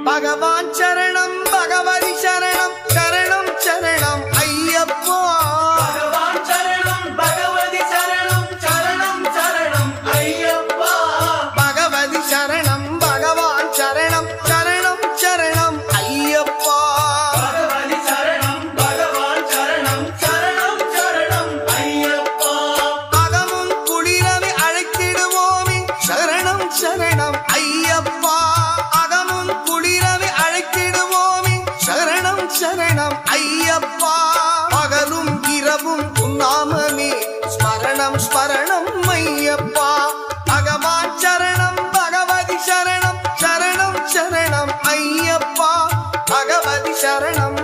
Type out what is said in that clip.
பகவான் சரணம் பகவதி சரணம் சரணம் சரணம் ஐயப்பா பகவான் சரணம் பகவதி சரணம் சரணம் சரணம் ஐயப்பா பகவதி சரணம் பகவான் சரணம் சரணம் சரணம் ஐயப்பா பகவதி சரணம் பகவான் சரணம் சரணம் சரணம் ஐயப்பா அகமும் குளிரவை அழைத்திடுவோமே சரணம் சரணம் ஐயப்பா அகமும் குளிரவை அழைத்திடுவோமே சரணம் சரணம் ஐயப்பா பகலும் இரவும் உன்னாமமே ஸ்மரணம் ஸ்மரணம் ஐயப்பா பகவான் சரணம் பகவதி சரணம் சரணம் சரணம் ஐயப்பா பகவதி சரணம்